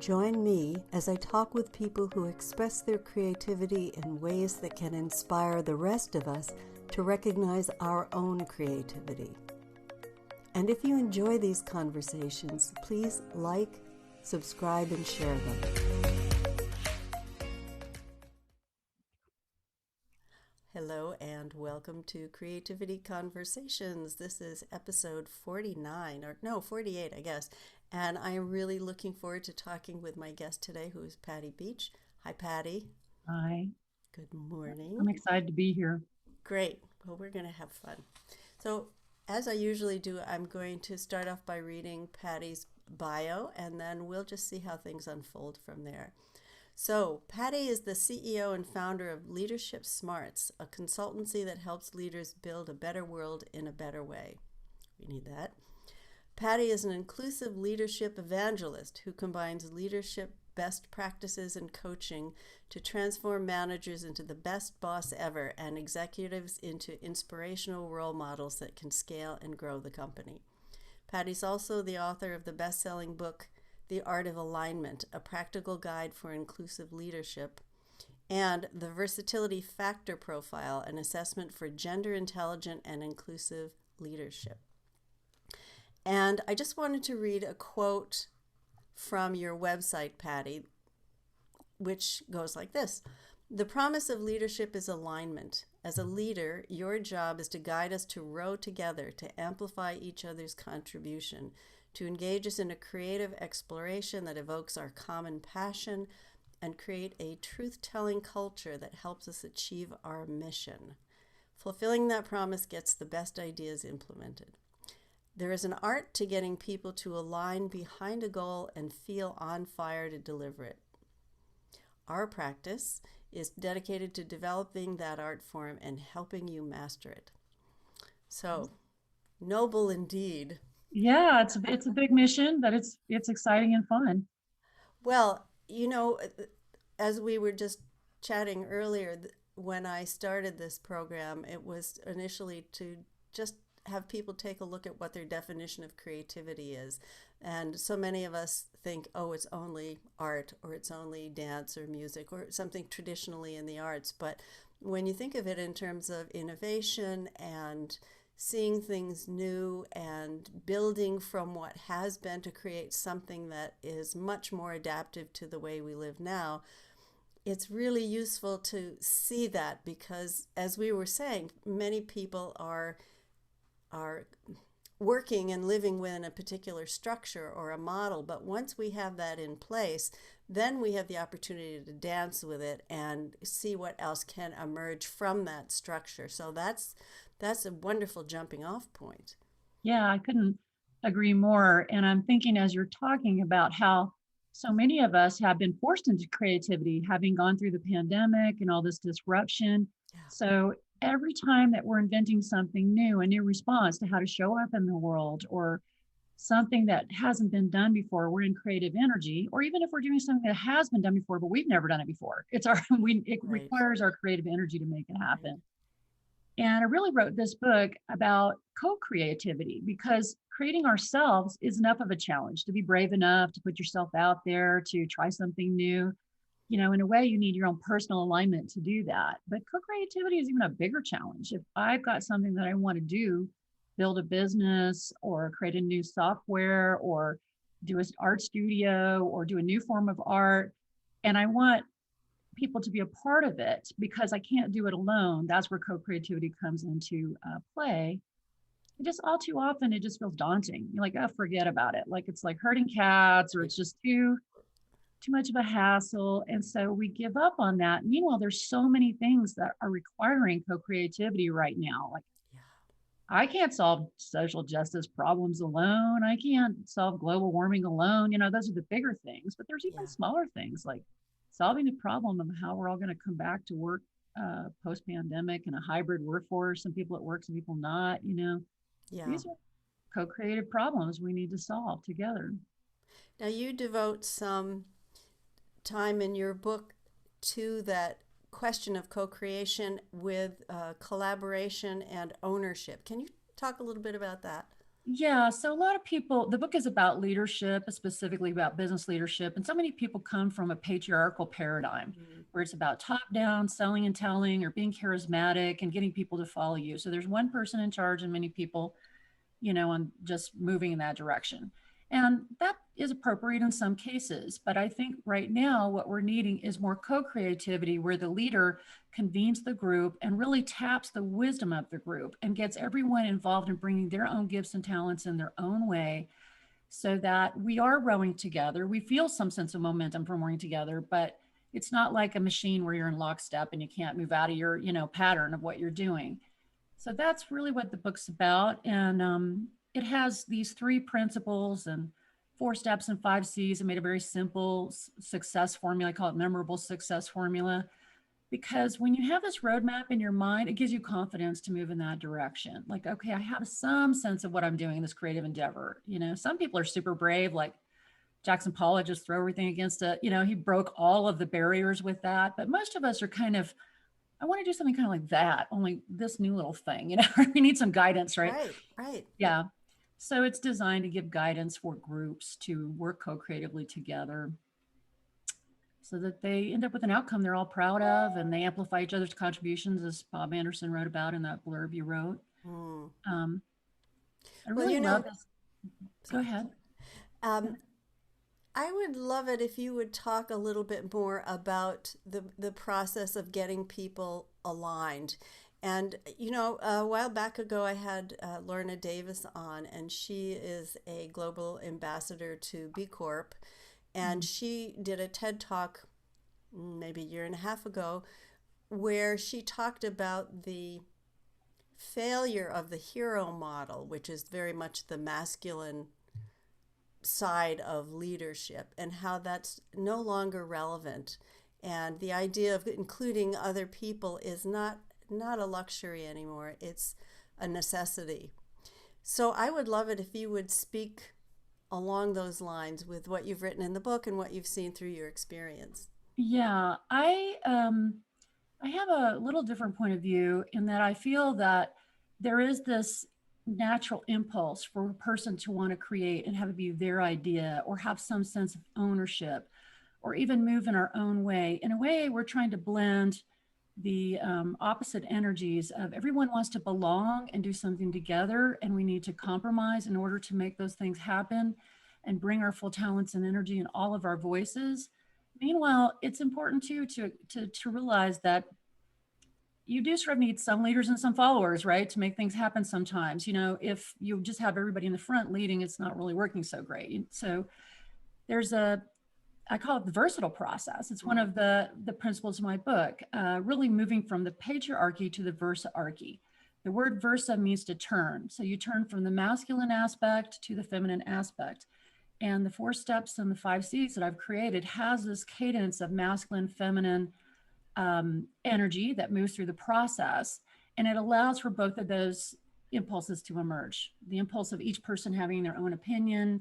Join me as I talk with people who express their creativity in ways that can inspire the rest of us to recognize our own creativity. And if you enjoy these conversations, please like, subscribe, and share them. Hello and welcome to Creativity Conversations. This is episode 48, I guess. And I'm really looking forward to talking with my guest today, who is Patty Beach. Hi, Patty. Hi. Good morning. I'm excited to be here. Great. Well, we're going to have fun. So, as I usually do, I'm going to start off by reading Patty's bio, and then we'll just see how things unfold from there. So, Patty is the CEO and founder of LeadershipSmarts, a consultancy that helps leaders build a better world in a better way. We need that. Patty is an inclusive leadership evangelist who combines leadership best practices and coaching to transform managers into the best boss ever and executives into inspirational role models that can scale and grow the company. Patty's also the author of the best-selling book, The Art of Alignment, a practical guide for inclusive leadership, and the Versatility Factor Profile, an assessment for gender intelligent and inclusive leadership. And I just wanted to read a quote from your website, Patty, which goes like this. The promise of leadership is alignment. As a leader, your job is to guide us to row together, to amplify each other's contribution, to engage us in a creative exploration that evokes our common passion, and create a truth-telling culture that helps us achieve our mission. Fulfilling that promise gets the best ideas implemented. There is an art to getting people to align behind a goal and feel on fire to deliver it. Our practice is dedicated to developing that art form and helping you master it. So, noble indeed. Yeah, it's a big mission, but it's exciting and fun. Well, as we were just chatting earlier, when I started this program, it was initially to just have people take a look at what their definition of creativity is. And so many of us think, oh, it's only art, or it's only dance or music, or something traditionally in the arts. But when you think of it in terms of innovation and seeing things new and building from what has been to create something that is much more adaptive to the way we live now, it's really useful to see that because, as we were saying, many people are working and living within a particular structure or a model. But once we have that in place, then we have the opportunity to dance with it and see what else can emerge from that structure. So that's a wonderful jumping off point. Yeah, I couldn't agree more. And I'm thinking as you're talking about how so many of us have been forced into creativity, having gone through the pandemic and all this disruption. Yeah. So every time that we're inventing something new, a new response to how to show up in the world, or something that hasn't been done before, we're in creative energy. Or even if we're doing something that has been done before, but we've never done it before, it Right. requires our creative energy to make it happen. Right. And I really wrote this book about co-creativity because creating ourselves is enough of a challenge. To be brave enough to put yourself out there, to try something new. In a way, you need your own personal alignment to do that. But co-creativity is even a bigger challenge. If I've got something that I want to do, build a business or create a new software or do an art studio or do a new form of art, and I want people to be a part of it because I can't do it alone, that's where co-creativity comes into play. It just all too often, it just feels daunting. You're like, oh, forget about it. Like it's like herding cats, or it's just too much of a hassle. And so we give up on that. Meanwhile, there's so many things that are requiring co-creativity right now. Like, I can't solve social justice problems alone. I can't solve global warming alone. Those are the bigger things, but there's even smaller things like solving the problem of how we're all going to come back to work post-pandemic in a hybrid workforce, some people at work, some people not, These are co-creative problems we need to solve together. Now you devote some time in your book to that question of co-creation with collaboration and ownership. Can you talk a little bit about that? Yeah, so a lot of people, the book is about leadership, specifically about business leadership. And so many people come from a patriarchal paradigm Mm. where it's about top down, selling and telling, or being charismatic and getting people to follow you. So there's one person in charge and many people, on just moving in that direction. And that is appropriate in some cases. But I think right now, what we're needing is more co creativity where the leader convenes the group and really taps the wisdom of the group and gets everyone involved in bringing their own gifts and talents in their own way so that we are rowing together. We feel some sense of momentum from working together, but it's not like a machine where you're in lockstep and you can't move out of your, pattern of what you're doing. So that's really what the book's about. And it has these three principles and four steps and five C's. I made a very simple success formula. I call it memorable success formula. Because when you have this roadmap in your mind, it gives you confidence to move in that direction. Like, okay, I have some sense of what I'm doing in this creative endeavor. Some people are super brave, like Jackson Pollock, just throw everything against it. He broke all of the barriers with that. But most of us are kind of, I want to do something kind of like that, only this new little thing, we need some guidance, right? Right, right. Yeah. So it's designed to give guidance for groups to work co-creatively together so that they end up with an outcome they're all proud of and they amplify each other's contributions, as Bob Anderson wrote about in that blurb you wrote. Mm. Um, I Well, really love this. Go sorry. ahead. Um, I would love it if you would talk a little bit more about the process of getting people aligned. And, a while back ago, I had Lorna Davis on, and she is a global ambassador to B Corp. And Mm. she did a TED Talk maybe a year and a half ago where she talked about the failure of the hero model, which is very much the masculine side of leadership, and how that's no longer relevant. And the idea of including other people is not a luxury anymore. It's a necessity. So I would love it if you would speak along those lines with what you've written in the book and what you've seen through your experience. Yeah, I have a little different point of view in that I feel that there is this natural impulse for a person to want to create and have it be their idea or have some sense of ownership or even move in our own way. In a way, we're trying to blend the opposite energies of everyone wants to belong and do something together, and we need to compromise in order to make those things happen and bring our full talents and energy in all of our voices. Meanwhile, it's important too to realize that you do sort of need some leaders and some followers, right, to make things happen sometimes. If you just have everybody in the front leading, it's not really working so great. So there's I call it the versatile process. It's one Mm. of the principles of my book, really moving from the patriarchy to the versarchy. The word versa means to turn. So you turn from the masculine aspect to the feminine aspect. And the four steps and the five C's that I've created has this cadence of masculine, feminine energy that moves through the process. And it allows for both of those impulses to emerge. The impulse of each person having their own opinion,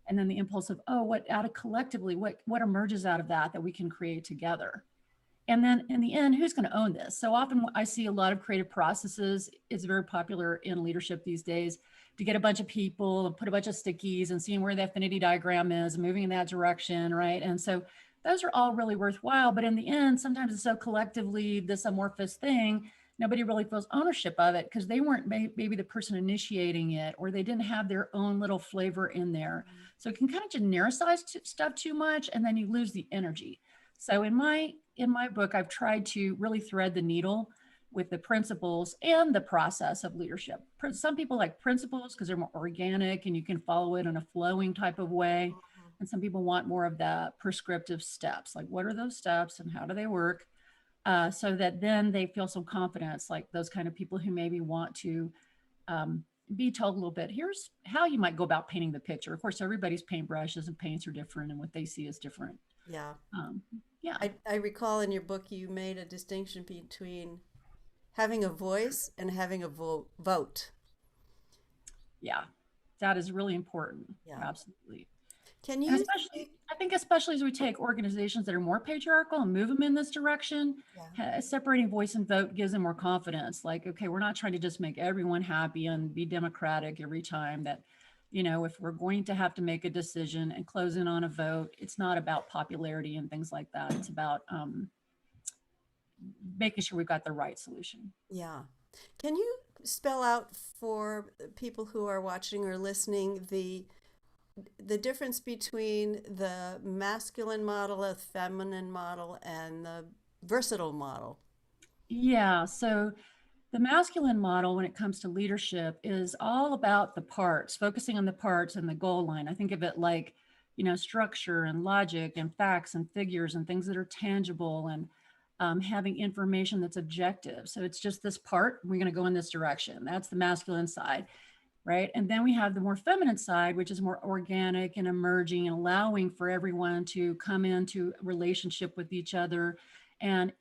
and then the impulse of, oh, what out of collectively, what emerges out of that we can create together. And then in the end, who's going to own this? So often I see a lot of creative processes. It's very popular in leadership these days to get a bunch of people and put a bunch of stickies and seeing where the affinity diagram is and moving in that direction, right? And so those are all really worthwhile. But in the end, sometimes it's so collectively this amorphous thing, nobody really feels ownership of it because they weren't maybe the person initiating it, or they didn't have their own little flavor in there. So it can kind of genericize stuff too much, and then you lose the energy. So in my book, I've tried to really thread the needle with the principles and the process of leadership. Some people like principles because they're more organic and you can follow it in a flowing type of way. And some people want more of the prescriptive steps, like what are those steps and how do they work? So that then they feel some confidence, like those kind of people who maybe want to be told a little bit, here's how you might go about painting the picture. Of course, everybody's paintbrushes and paints are different and what they see is different. Yeah. Um, yeah, I recall in your book you made a distinction between having a voice and having a vote. yeah, that is really important. Yeah. Absolutely. Can And you especially, speak? I think especially as we take organizations that are more patriarchal and move them in this direction, separating voice and vote gives them more confidence. Like, okay, we're not trying to just make everyone happy and be democratic every time. That, if we're going to have to make a decision and close in on a vote, it's not about popularity and things like that. It's about making sure we've got the right solution. Yeah. Can you spell out for people who are watching or listening the difference between the masculine model, the feminine model, and the versatile model? Yeah. So the masculine model, when it comes to leadership, is all about the parts, focusing on the parts and the goal line. I think of it like, structure and logic and facts and figures and things that are tangible, and having information that's objective. So it's just this part, we're going to go in this direction. That's the masculine side, right? And then we have the more feminine side, which is more organic and emerging and allowing for everyone to come into relationship with each other. And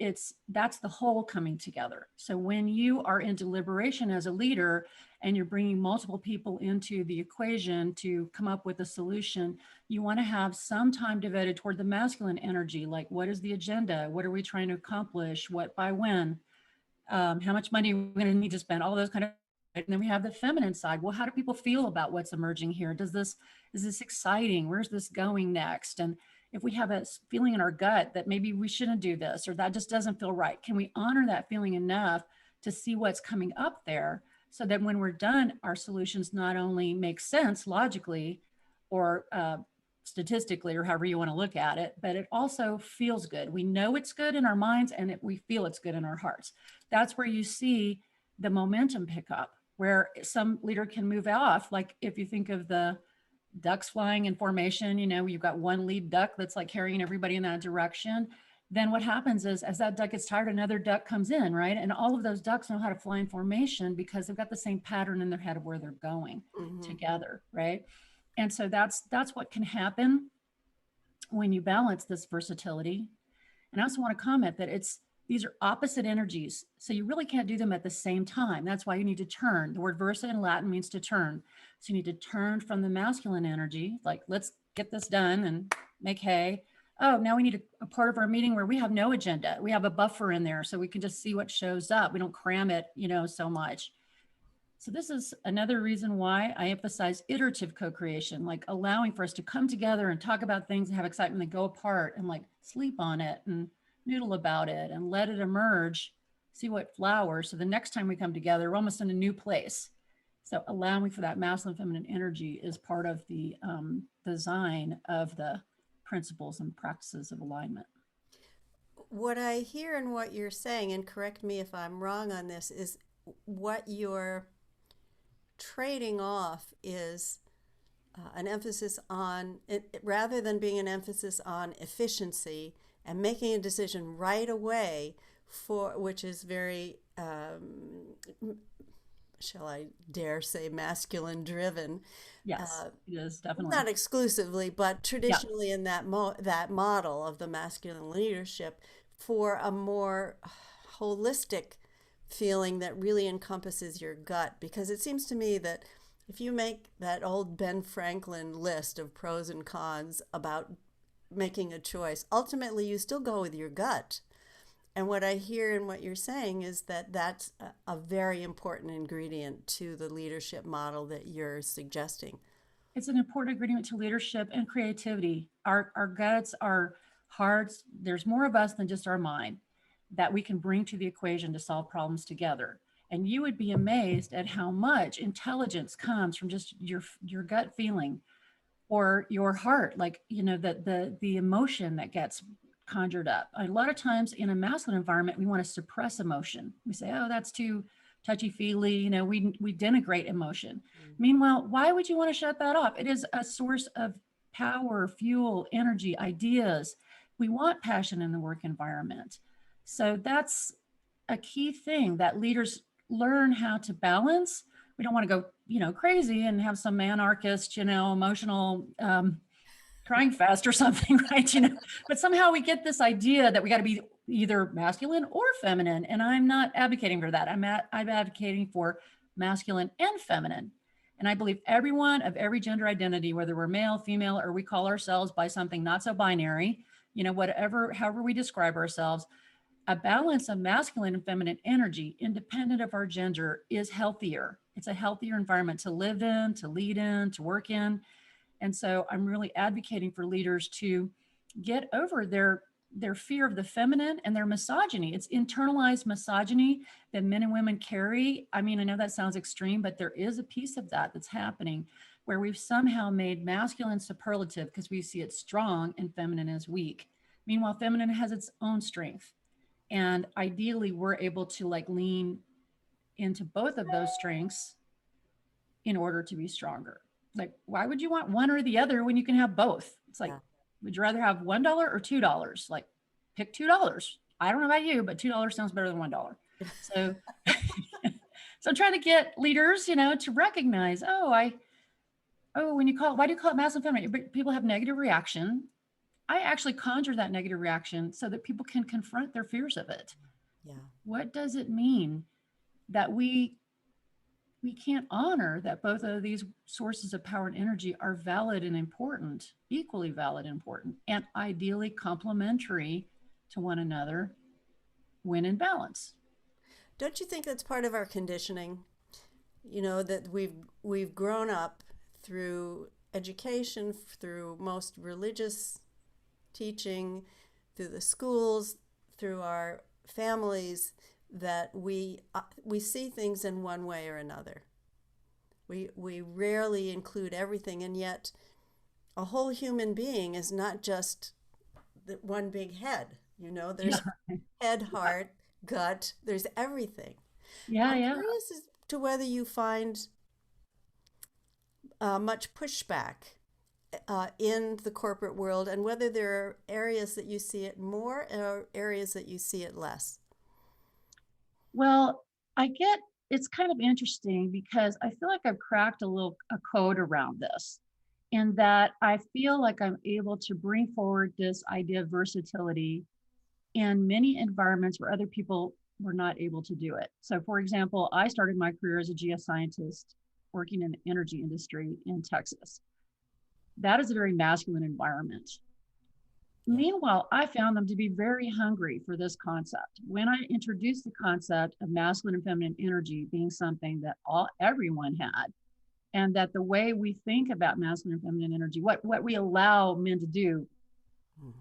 that's the whole coming together. So when you are in deliberation as a leader and you're bringing multiple people into the equation to come up with a solution, you want to have some time devoted toward the masculine energy. Like, what is the agenda? What are we trying to accomplish? What, by when? How much money are we going to need to spend? All those kind of. And then we have the feminine side. Well, how do people feel about what's emerging here? Is this exciting? Where's this going next? And if we have a feeling in our gut that maybe we shouldn't do this, or that just doesn't feel right, can we honor that feeling enough to see what's coming up there, so that when we're done, our solutions not only make sense logically or statistically, or however you want to look at it, but it also feels good. We know it's good in our minds, and we feel it's good in our hearts. That's where you see the momentum pick up, where some leader can move off. Like if you think of the ducks flying in formation, you've got one lead duck that's like carrying everybody in that direction. Then what happens is, as that duck gets tired, another duck comes in, right? And all of those ducks know how to fly in formation because they've got the same pattern in their head of where they're going together, right? And so that's what can happen when you balance this versatility. And I also want to comment that these are opposite energies. So you really can't do them at the same time. That's why you need to turn. The word versa in Latin means to turn. So you need to turn from the masculine energy, like, let's get this done and make hay. Oh, now we need a part of our meeting where we have no agenda. We have a buffer in there so we can just see what shows up. We don't cram it, so much. So this is another reason why I emphasize iterative co-creation, like allowing for us to come together and talk about things and have excitement and go apart and like sleep on it and noodle about it and let it emerge, see what flowers. So the next time we come together, we're almost in a new place. So allowing for that masculine feminine energy is part of the design of the principles and practices of alignment. What I hear in what you're saying, and correct me if I'm wrong on this, is what you're trading off is an emphasis on, rather than being an emphasis on efficiency and making a decision right away, which is very, shall I dare say, masculine driven. Yes, it is definitely. Not exclusively, but traditionally in that model of the masculine leadership, for a more holistic feeling that really encompasses your gut. Because it seems to me that if you make that old Ben Franklin list of pros and cons about making a choice, ultimately you still go with your gut. And what I hear in what you're saying is that that's a very important ingredient to the leadership model that you're suggesting. It's an important ingredient to leadership and creativity. Our guts, our hearts, there's more of us than just our mind that we can bring to the equation to solve problems together. And you would be amazed at how much intelligence comes from just your gut feeling or your heart, like, the emotion that gets conjured up. A lot of times in a masculine environment, we want to suppress emotion. We say, oh, that's too touchy-feely, we denigrate emotion. Meanwhile, why would you want to shut that off? It is a source of power, fuel, energy, ideas. We want passion in the work environment. So that's a key thing that leaders learn how to balance. We don't want to go, crazy and have some anarchist, emotional crying fest or something, right? But somehow we get this idea that we got to be either masculine or feminine. And I'm not advocating for that. I'm advocating for masculine and feminine. And I believe everyone of every gender identity, whether we're male, female, or we call ourselves by something not so binary, whatever, however we describe ourselves, a balance of masculine and feminine energy, independent of our gender, is healthier. It's a healthier environment to live in, to lead in, to work in. And so I'm really advocating for leaders to get over their fear of the feminine and their misogyny. It's internalized misogyny that men and women carry. I mean, I know that sounds extreme, but there is a piece of that that's happening where we've somehow made masculine superlative because we see it strong and feminine as weak. Meanwhile, feminine has its own strength. And ideally, we're able to lean into both of those strengths in order to be stronger. Like, why would you want one or the other when you can have both? It's like, would you rather have $1 or $2? Like, pick $2. I don't know about you, but $2 sounds better than $1. So, so I'm trying to get leaders, to recognize, why do you call it masculine feminine? People have negative reaction. I actually conjure that negative reaction so that people can confront their fears of it. Yeah. What does it mean that we can't honor that both of these sources of power and energy are valid and important, equally valid and important, and ideally complementary to one another when in balance? Don't you think that's part of our conditioning? That we've grown up through education, through most religious teaching, through the schools, through our families, that we see things in one way or another. We rarely include everything, and yet a whole human being is not just one big head. There's head, heart, gut. There's everything. I'm curious as to whether you find much pushback in the corporate world, and whether there are areas that you see it more or areas that you see it less. Well, it's kind of interesting because I feel like I've cracked a code around this, in that I feel like I'm able to bring forward this idea of versatility in many environments where other people were not able to do it. So, for example, I started my career as a geoscientist working in the energy industry in Texas. That is a very masculine environment. Meanwhile, I found them to be very hungry for this concept. When I introduced the concept of masculine and feminine energy being something that everyone had, and that the way we think about masculine and feminine energy, what we allow men to do,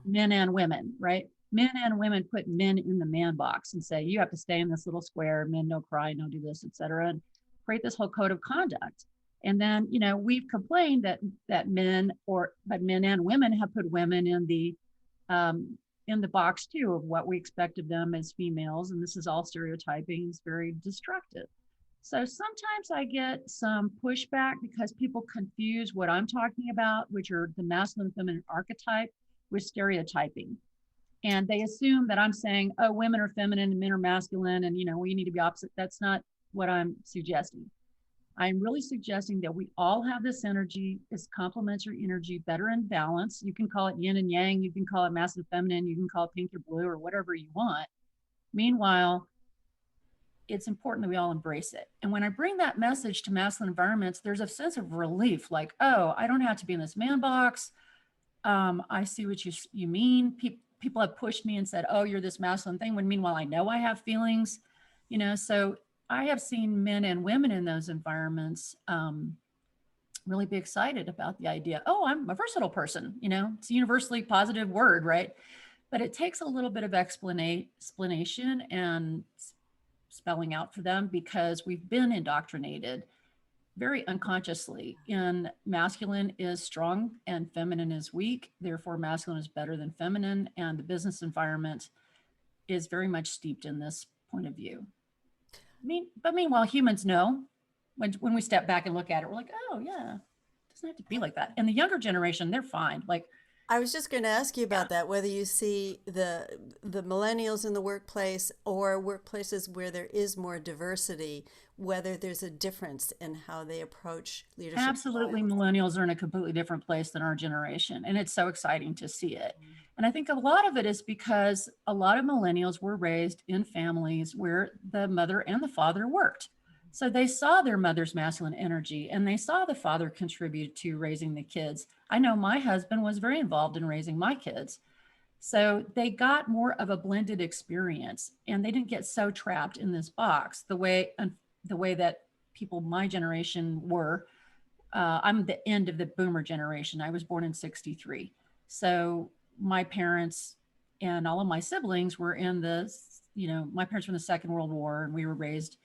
men and women, right? Men and women put men in the man box and say, you have to stay in this little square, men no cry, no do this, etc., and create this whole code of conduct. And then, we've complained that men and women have put women in the box too, of what we expect of them as females. And this is all stereotyping. It's very destructive. So sometimes I get some pushback because people confuse what I'm talking about, which are the masculine and feminine archetype, with stereotyping. And they assume that I'm saying, women are feminine and men are masculine, and we need to be opposite. That's not what I'm suggesting. I'm really suggesting that we all have this energy, this complementary energy, better in balance. You can call it yin and yang, you can call it masculine, feminine, you can call it pink or blue or whatever you want. Meanwhile, it's important that we all embrace it. And when I bring that message to masculine environments, there's a sense of relief, like, I don't have to be in this man box. I see what you mean. People have pushed me and said, you're this masculine thing, when meanwhile I know I have feelings, so I have seen men and women in those environments really be excited about the idea. I'm a versatile person. It's a universally positive word, right? But it takes a little bit of explanation and spelling out for them, because we've been indoctrinated very unconsciously in masculine is strong and feminine is weak. Therefore, masculine is better than feminine. And the business environment is very much steeped in this point of view. But meanwhile, humans know when we step back and look at it, we're like, yeah, it doesn't have to be like that. And the younger generation, they're fine. Like, I was just going to ask you about that, whether you see the millennials in the workplace or workplaces where there is more diversity, whether there's a difference in how they approach leadership. Absolutely. Styles. Millennials are in a completely different place than our generation. And it's so exciting to see it. And I think a lot of it is because a lot of millennials were raised in families where the mother and the father worked. So they saw their mother's masculine energy and they saw the father contribute to raising the kids. I know my husband was very involved in raising my kids. So they got more of a blended experience and they didn't get so trapped in this box the way that people my generation were. I'm the end of the boomer generation. I was born in 63. So my parents and all of my siblings were in the, my parents were in the Second World War and we were raised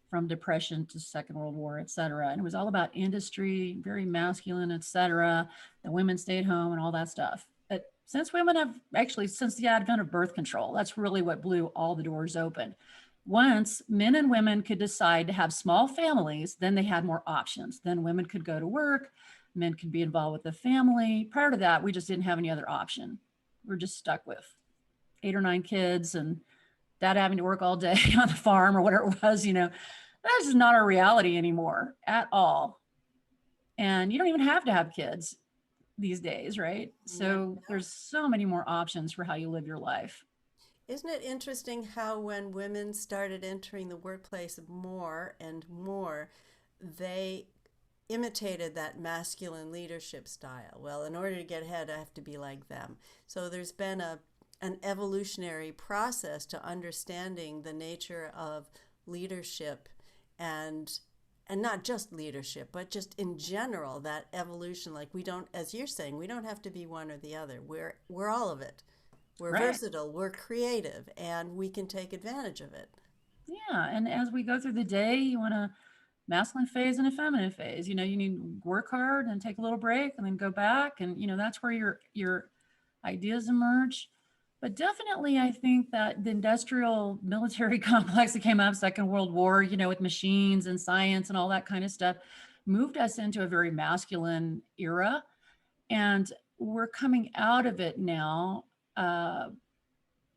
from Depression to Second World War, et cetera. And it was all about industry, very masculine, et cetera. The women stayed home and all that stuff. But since since the advent of birth control, that's really what blew all the doors open. Once men and women could decide to have small families, then they had more options. Then women could go to work, men could be involved with the family. Prior to that, we just didn't have any other option. We're just stuck with 8 or 9 kids and dad having to work all day on the farm or whatever it was, that's just not our reality anymore at all. And you don't even have to have kids these days, right? So there's so many more options for how you live your life. Isn't it interesting how when women started entering the workplace more and more, they imitated that masculine leadership style? Well, in order to get ahead, I have to be like them. So there's been an evolutionary process to understanding the nature of leadership and not just leadership, but just in general, that evolution. Like, we don't, as you're saying, we don't have to be one or the other. We're all of it. We're Right. versatile, we're creative, and we can take advantage of it. Yeah. And as we go through the day, you want a masculine phase and a feminine phase. You need to work hard and take a little break and then go back. And, that's where your ideas emerge. But definitely, I think that the industrial military complex that came out of Second World War, with machines and science and all that kind of stuff, moved us into a very masculine era. And we're coming out of it now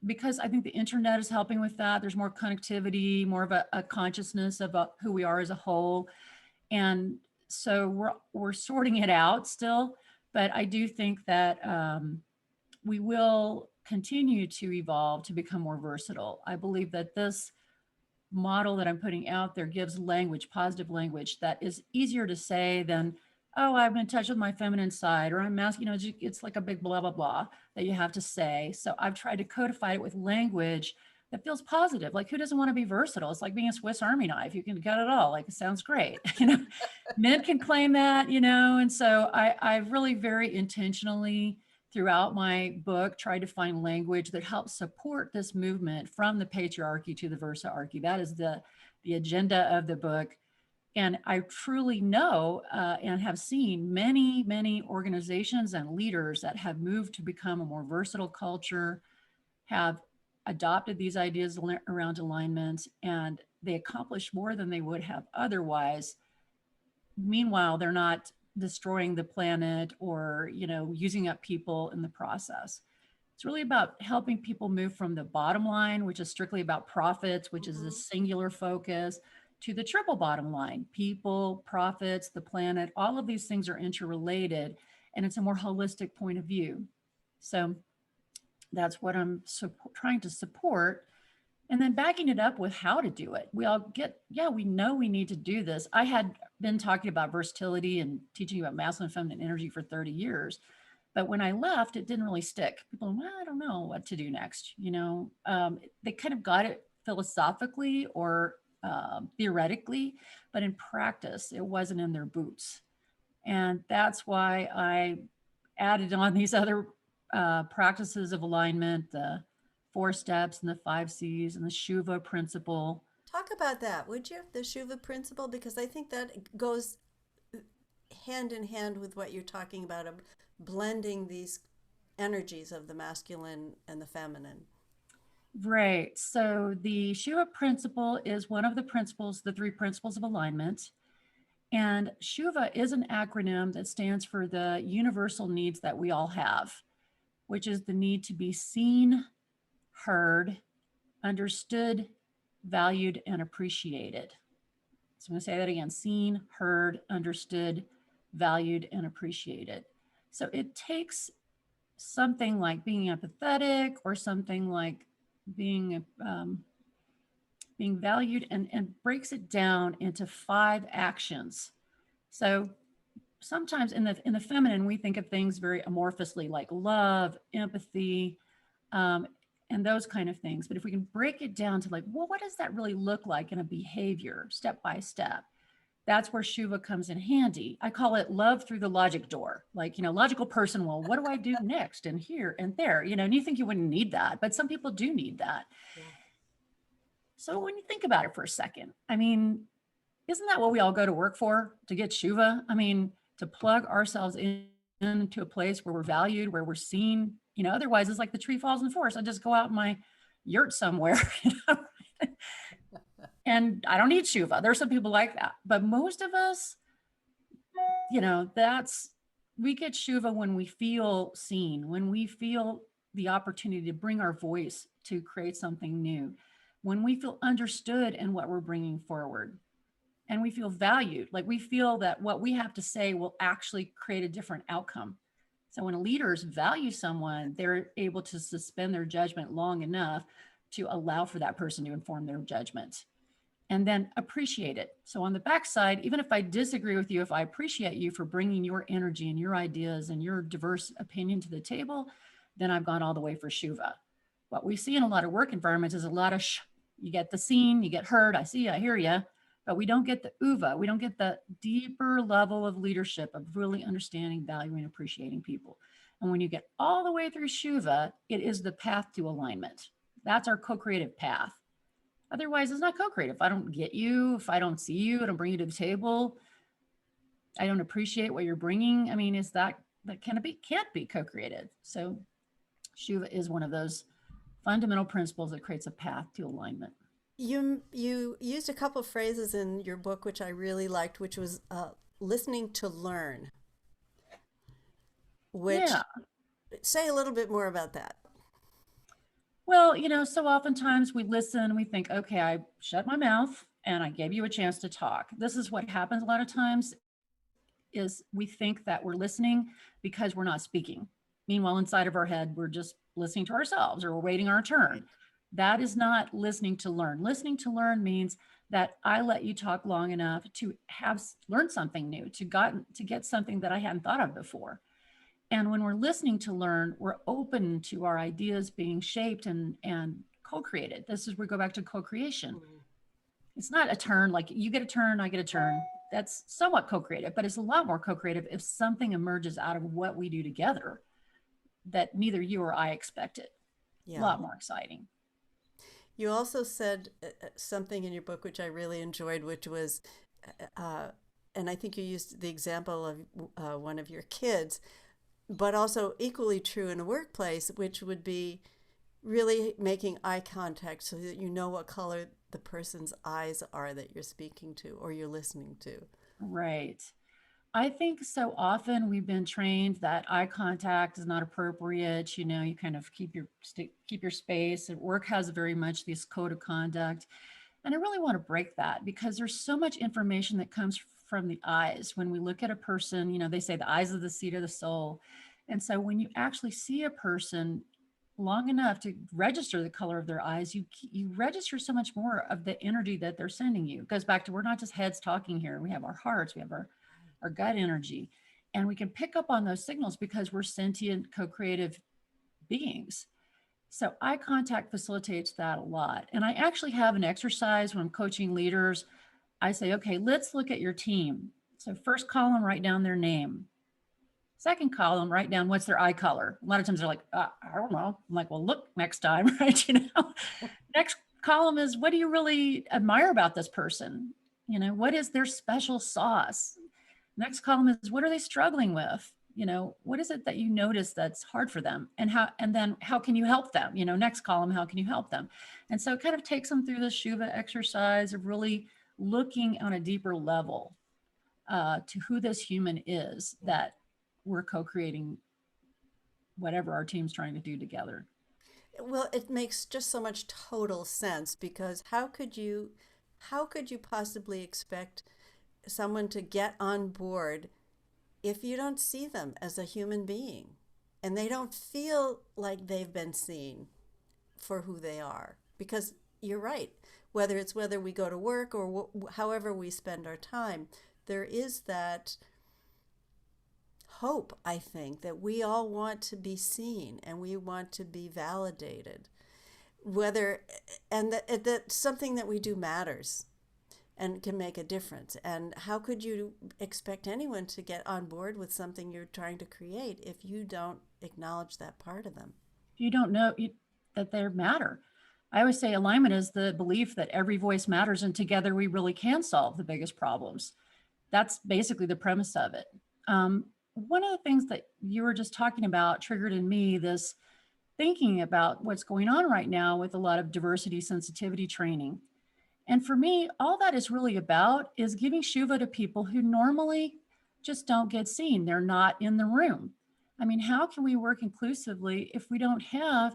because I think the internet is helping with that. There's more connectivity, more of a consciousness about who we are as a whole. And so we're sorting it out still. But I do think that we will continue to evolve to become more versatile. I believe that this model that I'm putting out there gives language, positive language that is easier to say than, oh, I'm in touch with my feminine side, or I'm masculine. It's like a big blah, blah, blah that you have to say. So I've tried to codify it with language that feels positive. Like, who doesn't want to be versatile? It's like being a Swiss Army knife. You can get it all. Like, it sounds great. Men can claim that, and so I've really very intentionally throughout my book tried to find language that helps support this movement from the patriarchy to the versarchy. That is the agenda of the book. And I truly know and have seen many, many organizations and leaders that have moved to become a more versatile culture, have adopted these ideas around alignment, and they accomplish more than they would have otherwise. Meanwhile, they're not destroying the planet or, using up people in the process. It's really about helping people move from the bottom line, which is strictly about profits, which is a singular focus, to the triple bottom line: people, profits, the planet. All of these things are interrelated, and it's a more holistic point of view. So that's what I'm trying to support. And then backing it up with how to do it. We know we need to do this. I had been talking about versatility and teaching about masculine and feminine energy for 30 years. But when I left, it didn't really stick. People, well, I don't know what to do next. They kind of got it philosophically or theoretically, but in practice, it wasn't in their boots. And that's why I added on these other practices of alignment, the 4 steps and the 5 C's and the Shuva Principle. Talk about that, would you? The Shuva Principle, because I think that goes hand in hand with what you're talking about, of blending these energies of the masculine and the feminine. Right. So the Shuva Principle is one of the principles, the 3 principles of alignment. And Shuva is an acronym that stands for the universal needs that we all have, which is the need to be seen, heard, understood, valued, and appreciated. So I'm going to say that again: seen, heard, understood, valued, and appreciated. So it takes something like being empathetic or something like being being valued, and breaks it down into 5 actions. So sometimes in the feminine, we think of things very amorphously, like love, empathy, um, and those kind of things. But if we can break it down to like, well, what does that really look like in a behavior, step by step? That's where Shuva comes in handy. I call it love through the logic door. Like, logical person, well, what do I do next and here and there? And you think you wouldn't need that, but some people do need that. Yeah. So when you think about it for a second, I mean, isn't that what we all go to work for? To get Shuva? I mean, to plug ourselves into a place where we're valued, where we're seen. Otherwise it's like the tree falls in the forest. I just go out in my yurt somewhere, and I don't need Shuva. There's some people like that. But most of us, we get Shuva when we feel seen, when we feel the opportunity to bring our voice to create something new, when we feel understood in what we're bringing forward, and we feel valued, like we feel that what we have to say will actually create a different outcome. So when leaders value someone, they're able to suspend their judgment long enough to allow for that person to inform their judgment, and then appreciate it. So on the backside, even if I disagree with you, if I appreciate you for bringing your energy and your ideas and your diverse opinion to the table, then I've gone all the way for Shuva. What we see in a lot of work environments is a lot of you get the seen, you get heard, I see you, I hear you, but we don't get the uva. We don't get the deeper level of leadership, of really understanding, valuing, appreciating people. And when you get all the way through Shuva, it is the path to alignment. That's our co-creative path. Otherwise, it's not co-creative. If I don't get you, if I don't see you, I don't bring you to the table, I don't appreciate what you're bringing. I mean, is that can't be co-creative. So Shuva is one of those fundamental principles that creates a path to alignment. You used a couple of phrases in your book which I really liked, which was listening to learn. Which Yeah. say a little bit more about that. Well, so oftentimes we listen, we think, okay, I shut my mouth and I gave you a chance to talk. This is what happens a lot of times, is we think that we're listening because we're not speaking. Meanwhile, inside of our head, we're just listening to ourselves, or we're waiting our turn. That is not listening to learn. Listening to learn means that I let you talk long enough to have learned something new, to get something that I hadn't thought of before. And when we're listening to learn, we're open to our ideas being shaped and co-created. This is where we go back to co-creation. Mm. It's not a turn, like you get a turn, I get a turn. That's somewhat co-creative, but it's a lot more co-creative if something emerges out of what we do together that neither you or I expected. A Yeah. lot more exciting. You also said something in your book which I really enjoyed, which was, and I think you used the example of one of your kids, but also equally true in a workplace, which would be really making eye contact so that you know what color the person's eyes are that you're speaking to or you're listening to. Right. I think so often we've been trained that eye contact is not appropriate. You kind of keep your space. And work has very much this code of conduct. And I really want to break that, because there's so much information that comes from the eyes. When we look at a person, they say the eyes are the seat of the soul. And so when you actually see a person long enough to register the color of their eyes, you register so much more of the energy that they're sending you. It goes back to, we're not just heads talking here. We have our hearts, we have our gut energy, and we can pick up on those signals because we're sentient, co-creative beings. So eye contact facilitates that a lot. And I actually have an exercise when I'm coaching leaders. I say, okay, let's look at your team. So first column, write down their name. Second column, write down what's their eye color. A lot of times they're like, I don't know. I'm like, well, look next time, right? Next column is, what do you really admire about this person? What is their special sauce? Next column is, what are they struggling with? What is it that you notice that's hard for them, and then how can you help them? Next column, how can you help them? And so it kind of takes them through the Shuva exercise of really looking on a deeper level to who this human is that we're co-creating whatever our team's trying to do together. Well, it makes just so much total sense, because how could you possibly expect someone to get on board if you don't see them as a human being and they don't feel like they've been seen for who they are? Because you're right. Whether we go to work or however we spend our time, there is that hope, I think, that we all want to be seen and we want to be validated. Whether and that something that we do matters and can make a difference. And how could you expect anyone to get on board with something you're trying to create if you don't acknowledge that part of them? You don't know that they matter. I always say alignment is the belief that every voice matters and together we really can solve the biggest problems. That's basically the premise of it. One of the things that you were just talking about triggered in me this thinking about what's going on right now with a lot of diversity sensitivity training. And for me, all that is really about is giving Shuva to people who normally just don't get seen. They're not in the room. I mean, how can we work inclusively if we don't have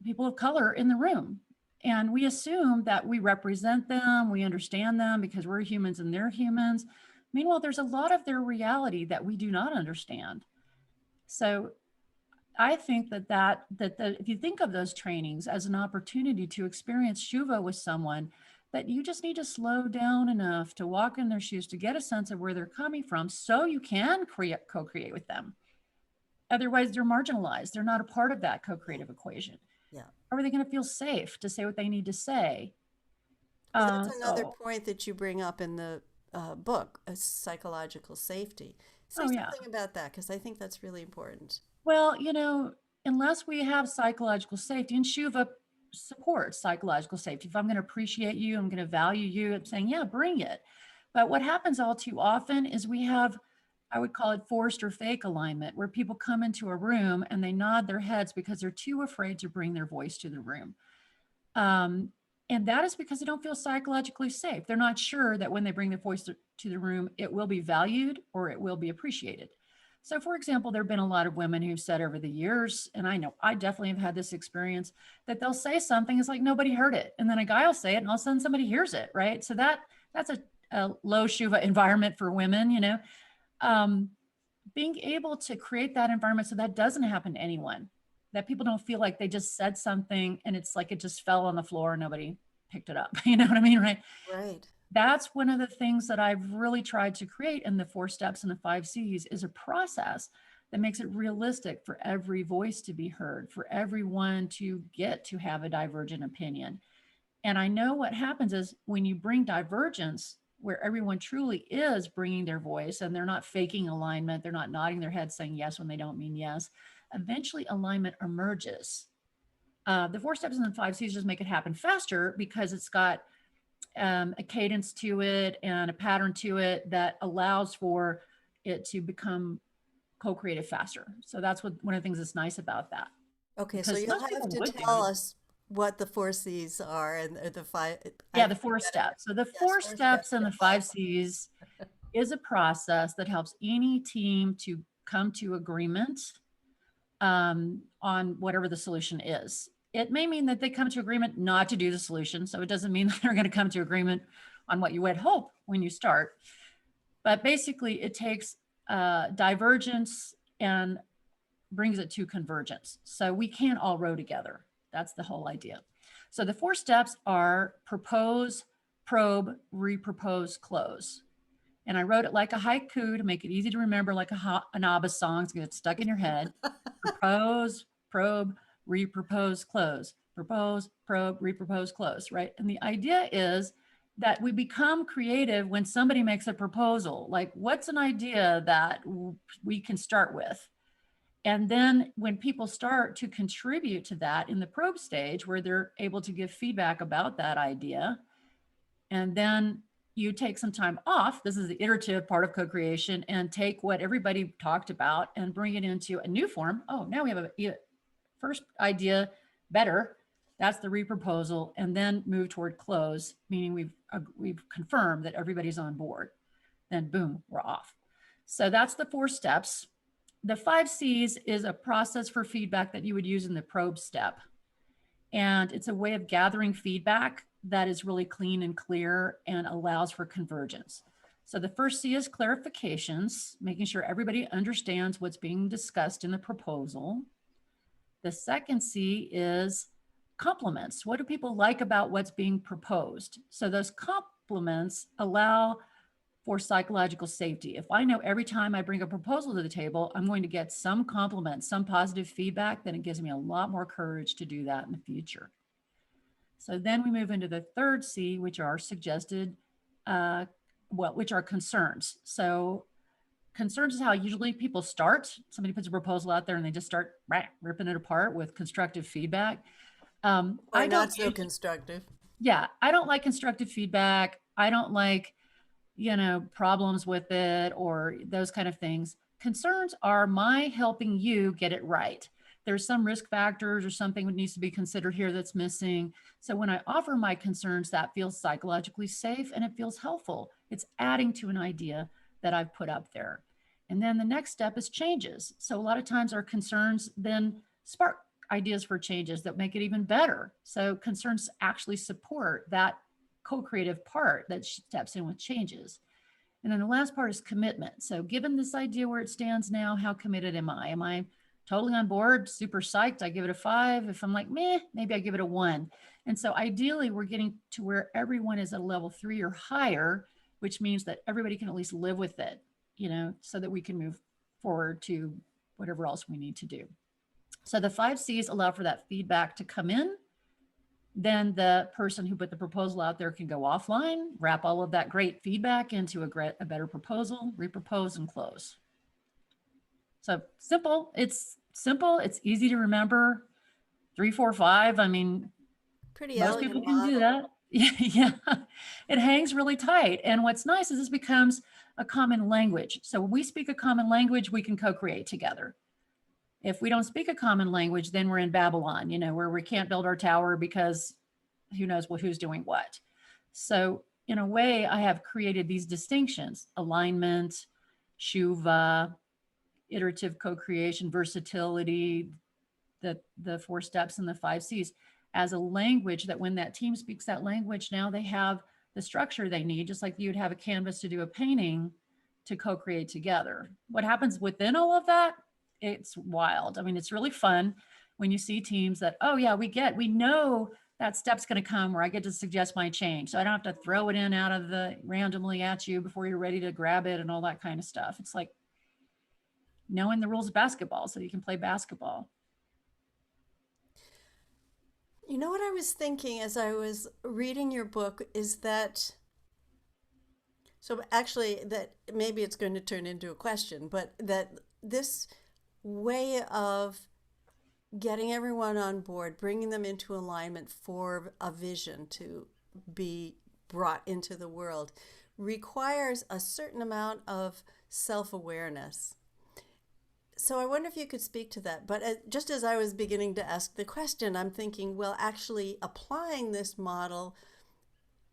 people of color in the room? And we assume that we represent them, we understand them because we're humans and they're humans. Meanwhile, there's a lot of their reality that we do not understand. So I think that if you think of those trainings as an opportunity to experience Shuva with someone, that you just need to slow down enough to walk in their shoes to get a sense of where they're coming from so you can co-create with them. Otherwise, they're marginalized. They're not a part of that co-creative equation. Yeah. How are they going to feel safe to say what they need to say? Well, that's another point that you bring up in the book, psychological safety. Say something about that, because I think that's really important. Well, unless we have psychological safety, and Shuva supports psychological safety. If I'm going to appreciate you, I'm going to value you, I'm saying, yeah, bring it. But what happens all too often is we have, I would call it forced or fake alignment, where people come into a room and they nod their heads because they're too afraid to bring their voice to the room. And that is because they don't feel psychologically safe. They're not sure that when they bring their voice to the room, it will be valued or it will be appreciated. So for example, there have been a lot of women who've said over the years, and I know I definitely have had this experience, that they'll say something, it's like nobody heard it. And then a guy will say it and all of a sudden somebody hears it, right? So that's a low Shuva environment for women, being able to create that environment so that doesn't happen to anyone, that people don't feel like they just said something and it's like it just fell on the floor and nobody picked it up. You know what I mean? Right. Right. That's one of the things that I've really tried to create in the 4 steps and the 5 C's is a process that makes it realistic for every voice to be heard, for everyone to get to have a divergent opinion. And I know what happens is when you bring divergence, where everyone truly is bringing their voice and they're not faking alignment, they're not nodding their head saying yes when they don't mean yes, eventually alignment emerges. The 4 steps and the 5 C's just make it happen faster because it's got a cadence to it and a pattern to it that allows for it to become co-creative faster. So that's one of the things that's nice about that. Okay, Because so you'll have to tell us what the 4 C's are and the 5. Yeah, the 4 steps. So the Yes, 4 4 steps and the 5 C's is a process that helps any team to come to agreement on whatever the solution is. It may mean that they come to agreement not to do the solution. So it doesn't mean that they're going to come to agreement on what you would hope when you start. But basically it takes divergence and brings it to convergence. So we can't all row together. That's the whole idea. So the 4 steps are propose, probe, repropose, close. And I wrote it like a haiku to make it easy to remember, like an ABBA song. It's going to get stuck in your head. Propose, probe, repropose, close. Propose, probe, repropose, close, right? And the idea is that we become creative when somebody makes a proposal. Like, what's an idea that we can start with? And then when people start to contribute to that in the probe stage, where they're able to give feedback about that idea, and then you take some time off, this is the iterative part of co-creation, and take what everybody talked about and bring it into a new form. Oh, now we have a first idea, better. That's the reproposal, and then move toward close, meaning we've confirmed that everybody's on board. Then boom, we're off. So that's the 4 steps. The 5 C's is a process for feedback that you would use in the probe step. And it's a way of gathering feedback that is really clean and clear and allows for convergence. So the first C is clarifications, making sure everybody understands what's being discussed in the proposal. The second C is compliments. What do people like about what's being proposed? So those compliments allow for psychological safety. If I know every time I bring a proposal to the table, I'm going to get some compliments, some positive feedback, then it gives me a lot more courage to do that in the future. So then we move into the third C, which are suggested, which are concerns. So concerns is how usually people start. Somebody puts a proposal out there and they just start ripping it apart with constructive feedback. Or I don't not so constructive. Yeah, I don't like constructive feedback. I don't like, problems with it or those kind of things. Concerns are my helping you get it right. There's some risk factors or something that needs to be considered here that's missing. So when I offer my concerns, that feels psychologically safe and it feels helpful. It's adding to an idea that I've put up there. And then the next step is changes. So a lot of times our concerns then spark ideas for changes that make it even better. So concerns actually support that co-creative part that steps in with changes. And then the last part is commitment. So given this idea where it stands now, how committed am I? Am I totally on board, super psyched? I give it a 5. If I'm like, meh, maybe I give it a 1. And so ideally we're getting to where everyone is at a level 3 or higher, which means that everybody can at least live with it, so that we can move forward to whatever else we need to do. So the 5 C's allow for that feedback to come in. Then the person who put the proposal out there can go offline, wrap all of that great feedback into a better proposal, repropose, and close. So simple. It's simple. It's easy to remember. 3, 4, 5. I mean, Pretty most elegant people can model. do that. Yeah, it hangs really tight. And what's nice is this becomes a common language. So when we speak a common language, we can co-create together. If we don't speak a common language, then we're in Babylon, where we can't build our tower because who knows who's doing what. So in a way, I have created these distinctions: alignment, Shuva, iterative co-creation, versatility, the 4 steps and the 5 C's as a language that when that team speaks that language, now they have the structure they need, just like you'd have a canvas to do a painting to co-create together. What happens within all of that? It's wild. I mean, it's really fun when you see teams that, oh yeah, we know that step's going to come where I get to suggest my change. So I don't have to throw it in out of the randomly at you before you're ready to grab it and all that kind of stuff. It's like knowing the rules of basketball so you can play basketball. You know what I was thinking as I was reading your book is that, so actually, that maybe it's going to turn into a question, but that this way of getting everyone on board, bringing them into alignment for a vision to be brought into the world, requires a certain amount of self-awareness. So I wonder if you could speak to that. But just as I was beginning to ask the question, I'm thinking, well, actually applying this model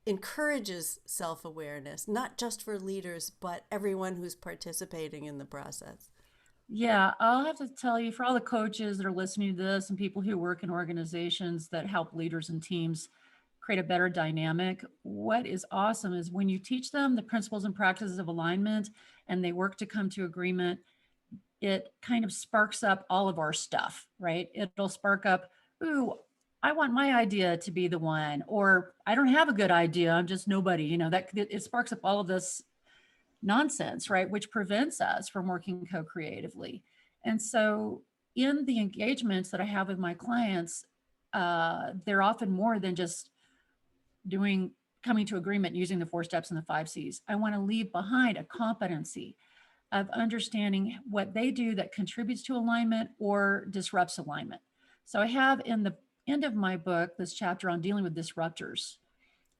encourages self-awareness, not just for leaders, but everyone who's participating in the process. Yeah, I'll have to tell you, for all the coaches that are listening to this and people who work in organizations that help leaders and teams create a better dynamic, what is awesome is when you teach them the principles and practices of alignment and they work to come to agreement, it kind of sparks up all of our stuff, right? It'll spark up, ooh, I want my idea to be the one, or I don't have a good idea, I'm just nobody, that it sparks up all of this nonsense, right? Which prevents us from working co-creatively. And so in the engagements that I have with my clients, they're often more than just coming to agreement using the 4 steps and the 5 C's. I want to leave behind a competency of understanding what they do that contributes to alignment or disrupts alignment. So I have in the end of my book this chapter on dealing with disruptors.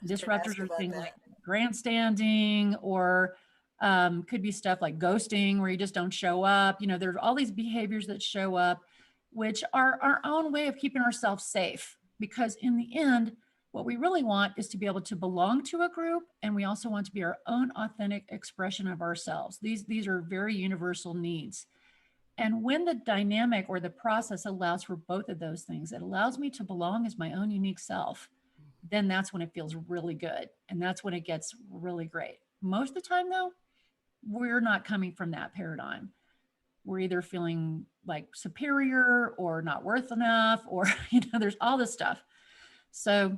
Disruptors are things like grandstanding, or could be stuff like ghosting, where you just don't show up. There's all these behaviors that show up, which are our own way of keeping ourselves safe. Because in the end, what we really want is to be able to belong to a group, and we also want to be our own authentic expression of ourselves. These are very universal needs. And when the dynamic or the process allows for both of those things, it allows me to belong as my own unique self, then that's when it feels really good. And that's when it gets really great. Most of the time, though, we're not coming from that paradigm. We're either feeling like superior or not worth enough, or, there's all this stuff. So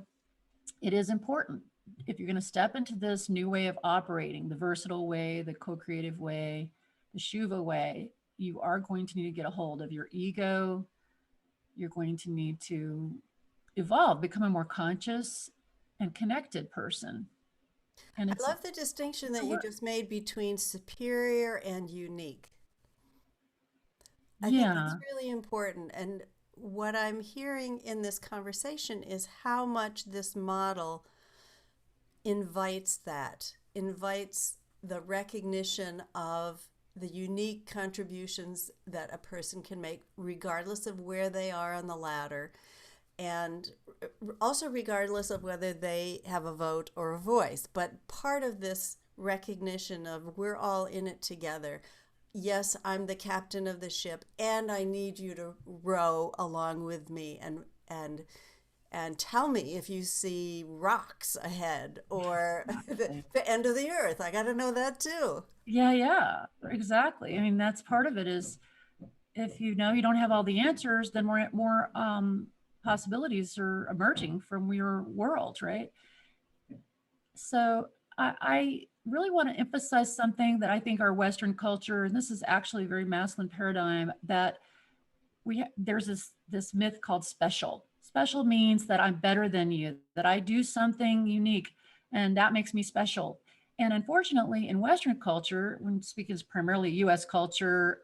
it is important, if you're going to step into this new way of operating, the versatile way, the co-creative way, the Shuva way, you are going to need to get a hold of your ego. You're going to need to evolve, become a more conscious and connected person. And I love the distinction that you just made between superior and unique. I think that's yeah, really important. And what I'm hearing in this conversation is how much this model invites that, invites the recognition of the unique contributions that a person can make, regardless of where they are on the ladder, and also regardless of whether they have a vote or a voice. But part of this recognition of we're all in it together. Yes, I'm the captain of the ship, and I need you to row along with me and tell me if you see rocks ahead or the end of the earth. I got to know that too. yeah, exactly. I mean, that's part of it is, if you know you don't have all the answers, then more possibilities are emerging from your world, right? So I really want to emphasize something that I think our Western culture, and this is actually a very masculine paradigm, that there's this myth called special. Special means that I'm better than you, that I do something unique, and that makes me special. And unfortunately, in Western culture, when speaking primarily U.S. culture,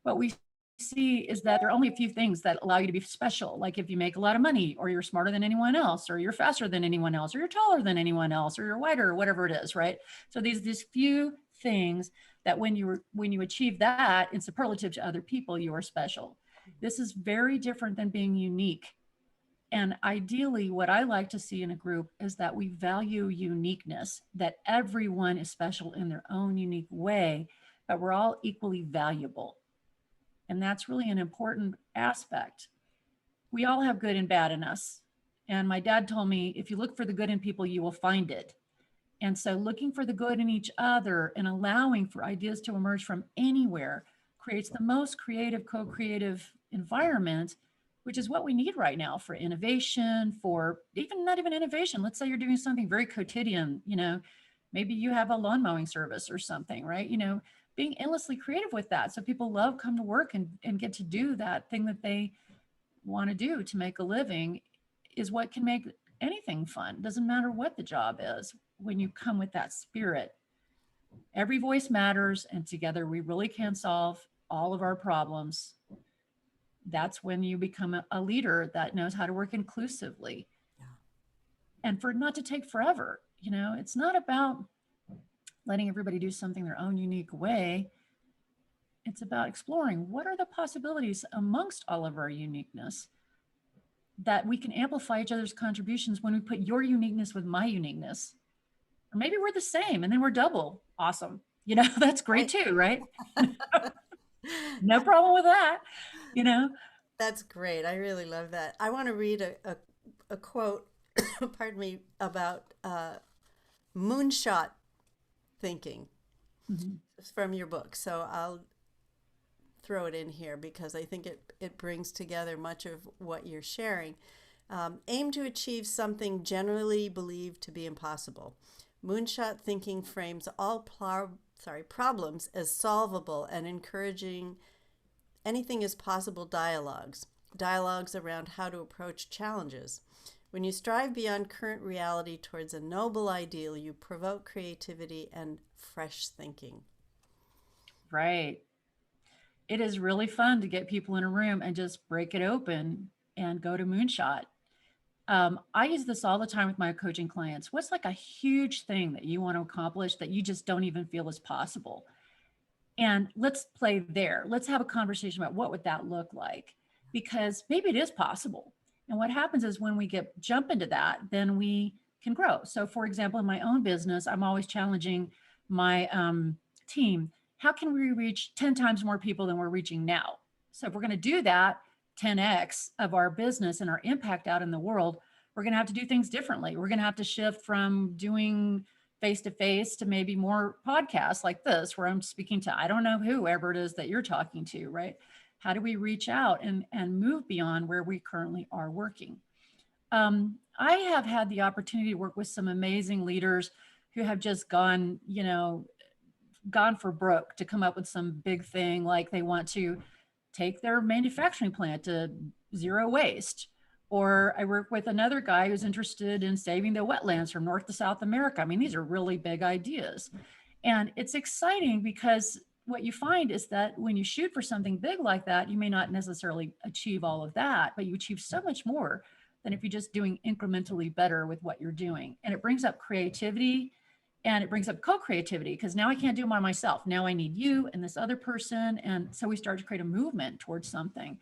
what we see is that there are only a few things that allow you to be special. Like if you make a lot of money, or you're smarter than anyone else, or you're faster than anyone else, or you're taller than anyone else, or you're whiter, or whatever it is, right? So these few things that when you achieve that in superlative to other people, you are special. This is very different than being unique. And ideally, what I like to see in a group is that we value uniqueness, that everyone is special in their own unique way, but we're all equally valuable. And that's really an important aspect. We all have good and bad in us. And my dad told me, if you look for the good in people, you will find it. And so looking for the good in each other and allowing for ideas to emerge from anywhere creates the most creative, co-creative environment, which is what we need right now for innovation, for even not even innovation. Let's say you're doing something very quotidian, maybe you have a lawn mowing service or something, right? Being endlessly creative with that. So people love come to work and get to do that thing that they want to do to make a living is what can make anything fun. Doesn't matter what the job is. When you come with that spirit, every voice matters, and together we really can solve all of our problems. That's when you become a leader that knows how to work inclusively. Yeah. And for it not to take forever. It's not about letting everybody do something their own unique way. It's about exploring what are the possibilities amongst all of our uniqueness, that we can amplify each other's contributions when we put your uniqueness with my uniqueness. Or maybe we're the same and then we're double awesome. That's great too, right? No problem with that. That's great. I really love that. I want to read a quote, pardon me, about moonshot thinking. Mhm. It's from your book. So I'll throw it in here because I think it brings together much of what you're sharing. Aim to achieve something generally believed to be impossible. Moonshot thinking frames all problems as solvable and encouraging anything is possible dialogues around how to approach challenges. When you strive beyond current reality towards a noble ideal, you provoke creativity and fresh thinking. Right. It is really fun to get people in a room and just break it open and go to Moonshot. I use this all the time with my coaching clients. What's like a huge thing that you want to accomplish that you just don't even feel is possible? And let's play there. Let's have a conversation about what would that look like? Because maybe it is possible. And what happens is when we jump into that, then we can grow. So for example, in my own business, I'm always challenging my team. How can we reach 10 times more people than we're reaching now? So if we're going to do that, 10x of our business and our impact out in the world, we're going to have to do things differently. We're going to have to shift from doing face to face to maybe more podcasts like this, where I'm speaking to, I don't know, whoever it is that you're talking to, right? How do we reach out and move beyond where we currently are working? I have had the opportunity to work with some amazing leaders who have just gone, gone for broke to come up with some big thing, like they want to take their manufacturing plant to zero waste. Or I work with another guy who's interested in saving the wetlands from North to South America. I mean, these are really big ideas. And it's exciting because what you find is that when you shoot for something big like that, you may not necessarily achieve all of that, but you achieve so much more than if you're just doing incrementally better with what you're doing. And it brings up creativity and it brings up co-creativity, because now I can't do it by myself. Now I need you and this other person. And so we start to create a movement towards something.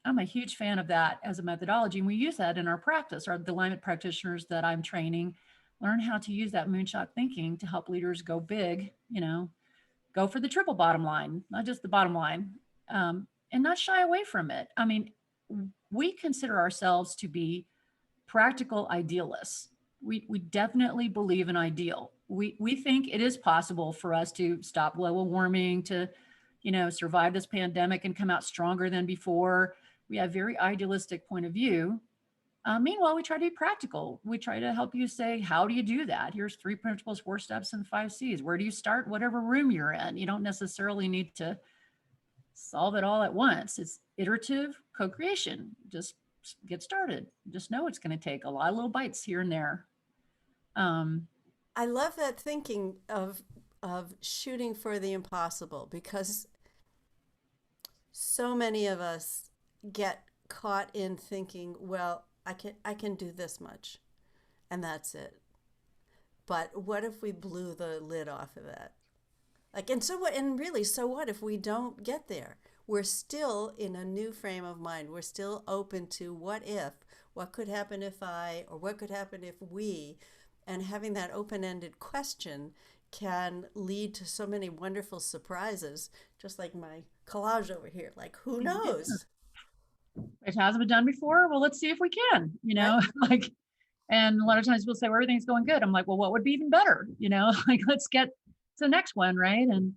I'm a huge fan of that as a methodology. And we use that in our practice. The alignment practitioners that I'm training learn how to use that moonshot thinking to help leaders go big, go for the triple bottom line, not just the bottom line, and not shy away from it. I mean, we consider ourselves to be practical idealists. We definitely believe in ideal. We think it is possible for us to stop global warming, to, survive this pandemic and come out stronger than before. We have very idealistic point of view. Meanwhile, we try to be practical. We try to help you say, how do you do that? Here's 3 principles, 4 steps, and 5 C's. Where do you start? Whatever room you're in. You don't necessarily need to solve it all at once. It's iterative co-creation. Just get started. Just know it's going to take a lot of little bites here and there. I love that thinking of shooting for the impossible, because so many of us get caught in thinking, well, I can do this much and that's it. But what if we blew the lid off of that? And so what, and really, so what if we don't get there? We're still in a new frame of mind. We're still open to what if, what could happen if I, or what could happen if we, and having that open-ended question can lead to so many wonderful surprises, just like my collage over here. Like, who knows? It hasn't been done before. Well, let's see if we can, Right? and a lot of times people say, well, everything's going good. I'm like, well, what would be even better? Let's get to the next one. Right. And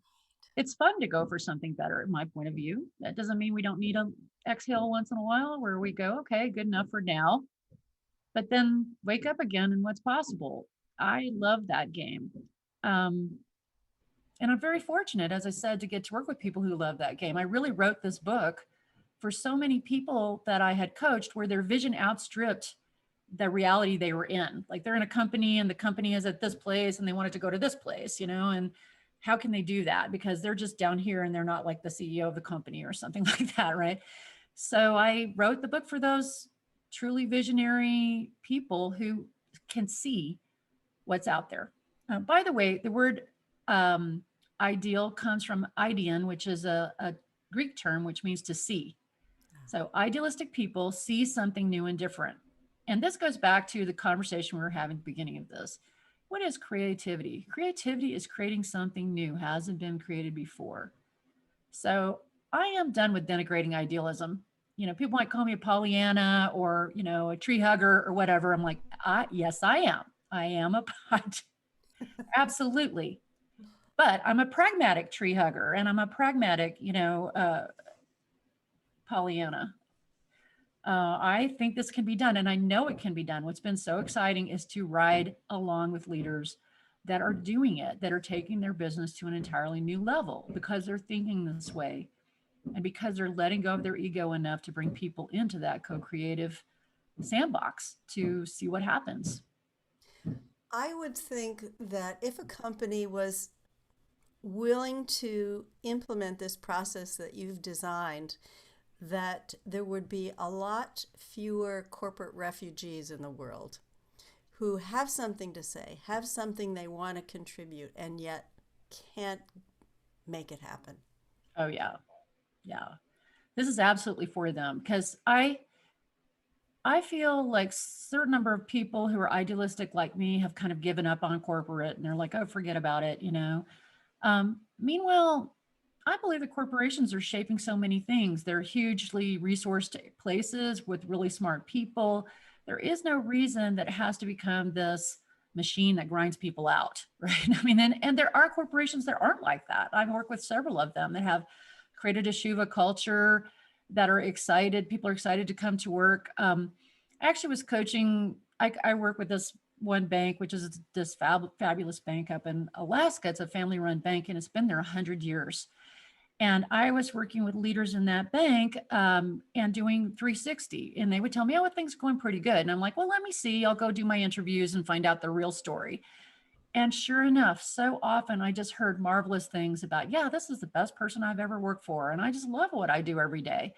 it's fun to go for something better, in my point of view. That doesn't mean we don't need a exhale once in a while where we go, okay, good enough for now, but then wake up again and what's possible. I love that game. And I'm very fortunate, as I said, to get to work with people who love that game. I really wrote this book for so many people that I had coached where their vision outstripped the reality they were in. Like they're in a company and the company is at this place and they wanted to go to this place, and how can they do that? Because they're just down here and they're not like the CEO of the company or something like that, right? So I wrote the book for those truly visionary people who can see what's out there. By the way, the word ideal comes from ideon, which is a Greek term, which means to see. So idealistic people see something new and different. And this goes back to the conversation we were having at the beginning of this. What is creativity? Creativity is creating something new, hasn't been created before. So I am done with denigrating idealism. People might call me a Pollyanna or, a tree hugger or whatever. I'm like, yes, I am. I am a absolutely. But I'm a pragmatic tree hugger and I'm a pragmatic, Pollyanna. I think this can be done, and I know it can be done. What's been so exciting is to ride along with leaders that are doing it, that are taking their business to an entirely new level because they're thinking this way and because they're letting go of their ego enough to bring people into that co-creative sandbox to see what happens. I would think that if a company was willing to implement this process that you've designed, that there would be a lot fewer corporate refugees in the world who have something to say, have something they want to contribute, and yet can't make it happen. Oh, yeah. Yeah. This is absolutely for them because I feel like a certain number of people who are idealistic like me have kind of given up on corporate and they're like, oh, forget about it, Meanwhile, I believe the corporations are shaping so many things. They're hugely resourced places with really smart people. There is no reason that it has to become this machine that grinds people out, right? I mean, and there are corporations that aren't like that. I've worked with several of them that have created a Shuva culture that are excited. People are excited to come to work. I actually was coaching. I work with this one bank, which is this fabulous bank up in Alaska. It's a family-run bank, and it's been there 100 years. And I was working with leaders in that bank and doing 360. And they would tell me, oh, things are going pretty good. And I'm like, well, let me see. I'll go do my interviews and find out the real story. And sure enough, so often I just heard marvelous things about, yeah, this is the best person I've ever worked for. And I just love what I do every day.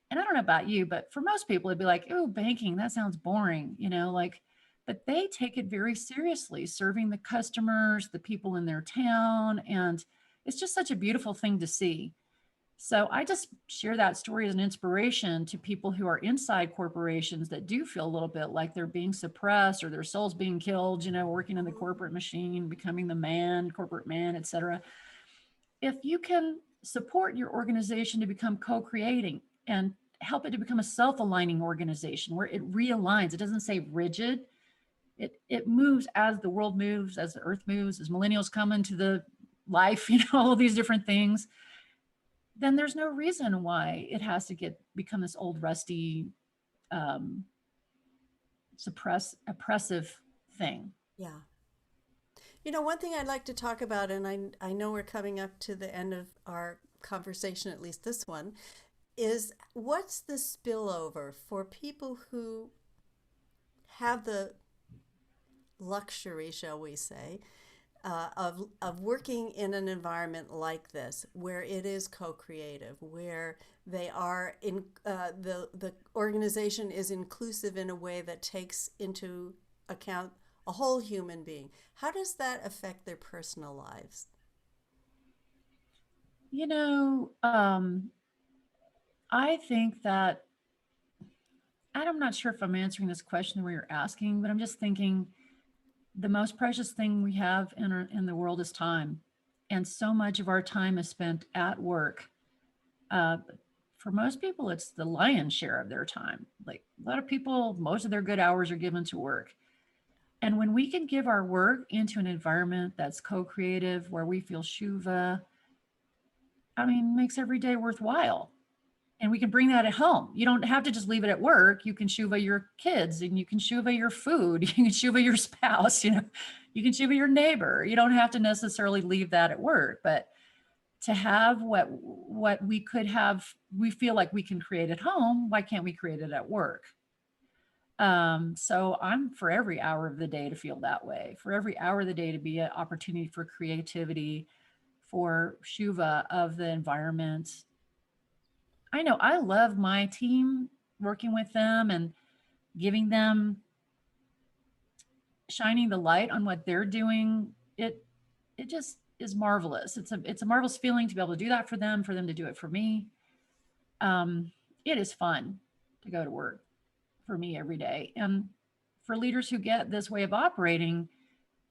And I don't know about you, but for most people, it'd be like, oh, banking, that sounds boring, like, but they take it very seriously, serving the customers, the people in their town. And it's just such a beautiful thing to see. So I just share that story as an inspiration to people who are inside corporations that do feel a little bit like they're being suppressed or their soul's being killed, working in the corporate machine, becoming the man, corporate man, et cetera. If you can support your organization to become co-creating and help it to become a self-aligning organization where it realigns, it doesn't say rigid, it moves as the world moves, as the earth moves, as millennials come into the life, all these different things, then there's no reason why it has to become this old rusty oppressive thing. Yeah. One thing I'd like to talk about, and I know we're coming up to the end of our conversation, at least this one, is what's the spillover for people who have the luxury, shall we say, of working in an environment like this, where it is co-creative, where they are in the organization is inclusive in a way that takes into account a whole human being. How does that affect their personal lives? I think that, and I'm not sure if I'm answering this question the way you're asking, but I'm just thinking the most precious thing we have in the world is time. And so much of our time is spent at work. For most people, it's the lion's share of their time. Like a lot of people, most of their good hours are given to work. And when we can give our work into an environment that's co-creative, where we feel Shuva, makes every day worthwhile. And we can bring that at home. You don't have to just leave it at work. You can Shuva your kids, and you can Shuva your food. You can Shuva your spouse, you can Shuva your neighbor. You don't have to necessarily leave that at work, but to have what we could have, we feel like we can create at home. Why can't we create it at work? So I'm for every hour of the day to feel that way, for every hour of the day to be an opportunity for creativity, for Shuva of the environment. I know I love my team, working with them and giving them, shining the light on what they're doing. It just is marvelous. It's a marvelous feeling to be able to do that for them to do it for me. It is fun to go to work for me every day. And for leaders who get this way of operating,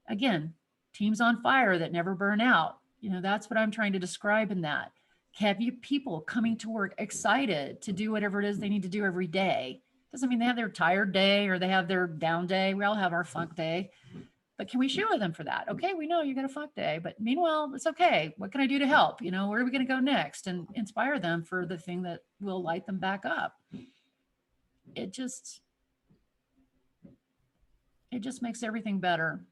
again, teams on fire that never burn out. That's what I'm trying to describe in that. Have you people coming to work excited to do whatever it is they need to do every day? Doesn't mean they have their tired day or they have their down day. We all have our funk day. But can we shoot with them for that? Okay, we know you got a funk day, but meanwhile, it's okay. What can I do to help? Where are we going to go next? And inspire them for the thing that will light them back up. It just makes everything better.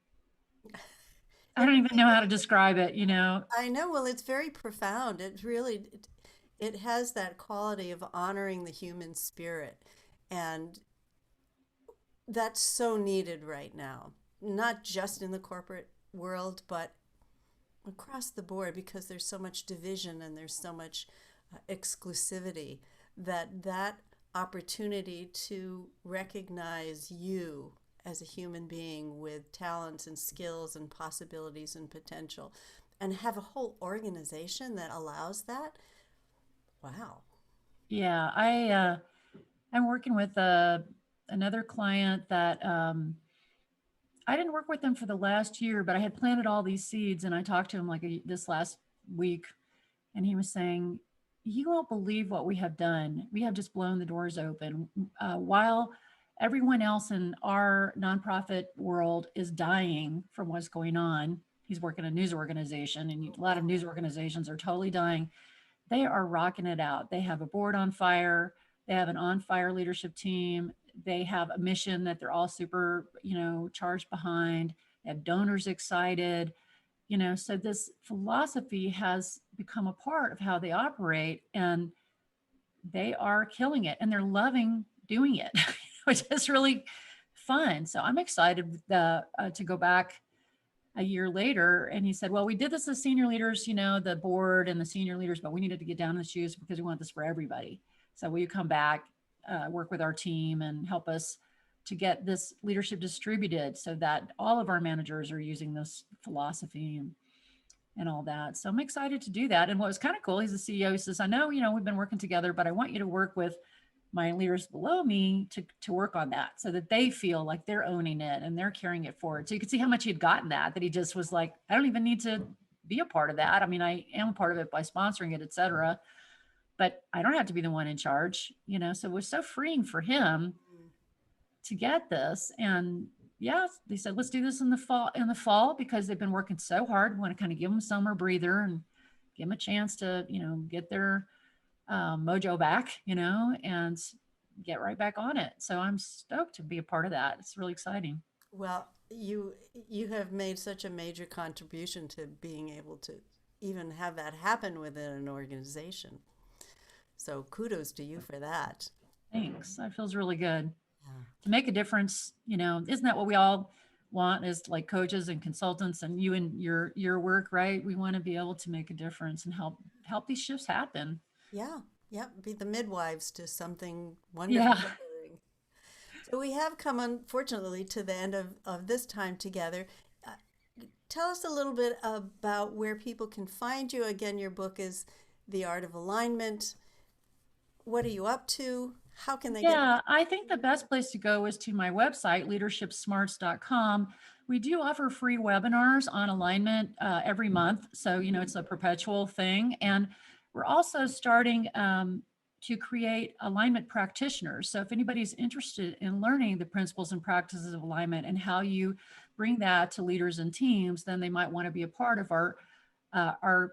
I don't even know how to describe it, I know. Well, it's very profound. It has that quality of honoring the human spirit. And that's so needed right now, not just in the corporate world, but across the board, because there's so much division and there's so much exclusivity, that opportunity to recognize you as a human being with talents and skills and possibilities and potential, and have a whole organization that allows that. Wow. Yeah, I'm working with another client that I didn't work with them for the last year, but I had planted all these seeds, and I talked to him this last week, and he was saying, "You won't believe what we have done. We have just blown the doors open. While everyone else in our nonprofit world is dying from what's going on." He's working in a news organization, and a lot of news organizations are totally dying. they are rocking it out. They have a board on fire. They have an on fire leadership team. They have a mission that they're all super, charged behind. They have donors excited, so this philosophy has become a part of how they operate, and they are killing it and they're loving doing it, which is really fun. So I'm excited to go back a year later. And he said, well, we did this as senior leaders, the board and the senior leaders, but we needed to get down in the shoes because we want this for everybody. So will you come back, work with our team and help us to get this leadership distributed so that all of our managers are using this philosophy and all that. So I'm excited to do that. And what was kind of cool, he's the CEO. He says, I know, we've been working together, but I want you to work with my leaders below me to work on that so that they feel like they're owning it and they're carrying it forward. So you could see how much he had gotten that he just was like, I don't even need to be a part of that. I mean, I am a part of it by sponsoring it, et cetera, but I don't have to be the one in charge, so it was so freeing for him to get this. And yeah, they said, let's do this in the fall because they've been working so hard. We want to kind of give them a summer breather and give them a chance to, get their mojo back, and get right back on it. So I'm stoked to be a part of that. It's really exciting. Well, you have made such a major contribution to being able to even have that happen within an organization. So kudos to you for that. Thanks. That feels really good. Yeah. To make a difference, isn't that what we all want as like coaches and consultants and you and your work, right? We want to be able to make a difference and help these shifts happen. Yeah. Be the midwives to something wonderful. Yeah. So we have come, unfortunately, to the end of this time together. Tell us a little bit about where people can find you. Again, your book is The Art of Alignment. What are you up to? How can they get? I think the best place to go is to my website, LeadershipSmarts.com. We do offer free webinars on alignment every month. So, it's a perpetual thing. And we're also starting to create alignment practitioners. So if anybody's interested in learning the principles and practices of alignment and how you bring that to leaders and teams, then they might want to be a part of our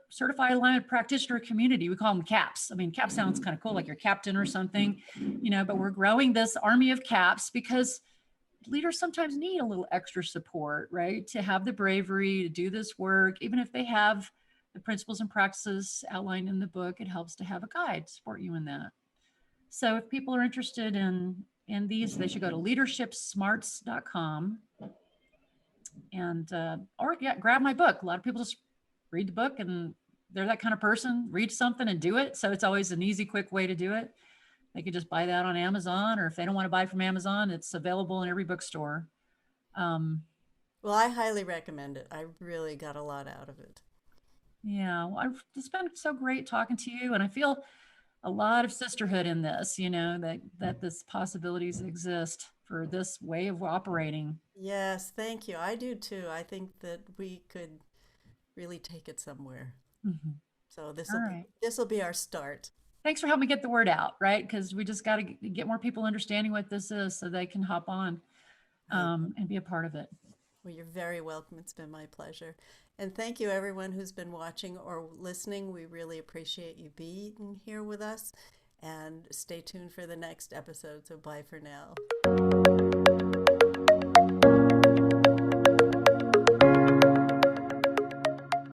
certified alignment practitioner community. We call them CAPs. I mean, CAP sounds kind of cool, like your captain or something, but we're growing this army of CAPs because leaders sometimes need a little extra support, right? To have the bravery to do this work, even if they have the principles and practices outlined in the book, it helps to have a guide to support you in that. So if people are interested in these, they should go to LeadershipSmarts.com and grab my book. A lot of people just read the book and they're that kind of person, read something and do it. So it's always an easy, quick way to do it. They could just buy that on Amazon, or if they don't want to buy from Amazon, it's available in every bookstore. Well, I highly recommend it. I really got a lot out of it. Yeah, well, it's been so great talking to you, and I feel a lot of sisterhood in this, that this possibilities exist for this way of operating. Yes, thank you. I do too. I think that we could really take it somewhere. Mm-hmm. So Right. This will be our start. Thanks for helping me get the word out, right? Because we just got to get more people understanding what this is so they can hop on and be a part of it. Well, you're very welcome. It's been my pleasure. And thank you, everyone who's been watching or listening. We really appreciate you being here with us. And stay tuned for the next episode. So bye for now.